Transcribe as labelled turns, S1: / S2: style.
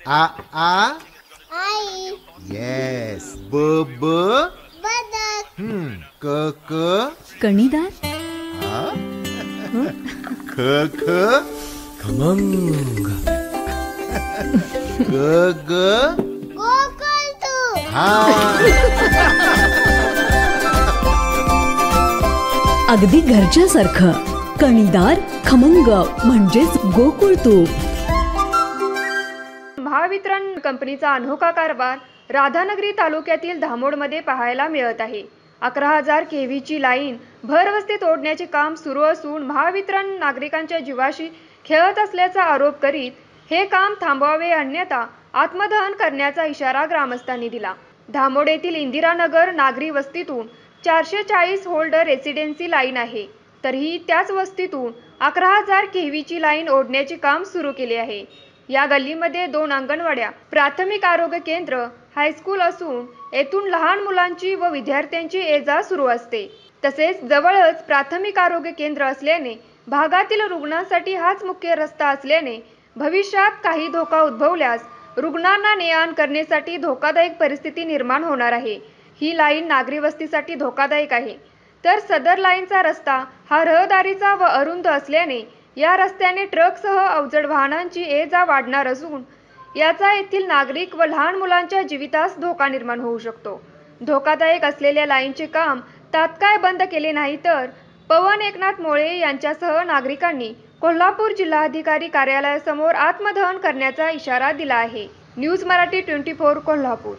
S1: आ आ
S2: आई.
S1: Yes. ब ब
S2: बदक.
S1: क क
S3: कणीदार.
S1: ख ख
S4: खमंग.
S1: ग ग
S2: गोकुळतू.
S1: हा.
S3: अगदी घरच्यासारखं. कणीदार खमंग म्हणजेच गोकुळ तूप.
S5: महावितरण कंपनीचा अनोखा कारभार राधानगरी तालुक्यातील धामोडमध्ये पाहायला मिळत आहे. 11,000 केव्हीची लाईन भरवस्तीत ओढण्याचे काम सुरू असून महावितरण नागरिकांच्या जीवाशी खेळत असल्याचा आरोप करीत हे काम थांबवावे अन्यथा आत्मदहन करण्याचा इशारा ग्रामस्थांनी दिला. धामोड येथील इंदिरानगर नागरी वस्तीतून 440 व्होल्ट रेसिडेन्सी लाईन आहे. तरीही त्याच वस्तीतून 11,000 केव्हीची लाईन ओढण्याचे काम सुरू केले आहे. या गल्लीमध्ये 2 अंगणवाड्या, प्राथमिक आरोग्य केंद्र, हायस्कूल असून येथून लहान मुलांची व विद्यार्थ्यांची ये-जा सुरू असते. तसेच जवळच प्राथमिक आरोग्य केंद्र असल्याने भागातील रुग्णांसाठी हाच मुख्य रस्ता असल्याने भविष्यात काही धोका उद्भवल्यास रुग्णांना ने-आण करण्यासाठी धोकादायक परिस्थिती निर्माण होणार आहे. ही लाईन नागरी वस्तीसाठी धोकादायक आहे. तर सदर लाईनचा रस्ता हा रहदारीचा व अरुंद असल्याने या रस्त्याने ट्रकसह अवजड वाहनांची ये-जा वाढणार असून याचा येथील नागरिक व लहान मुलांच्या जीवितास धोका निर्माण होऊ शकतो. धोकादायक असलेल्या लाईनचे काम तात्काळ बंद केले नाही तर पवन एकनाथ मोळे यांच्यासह नागरिकांनी कोल्हापूर जिल्हाधिकारी कार्यालयासमोर आत्मदहन करण्याचा इशारा दिला आहे. न्यूज मराठी 24 कोल्हापूर.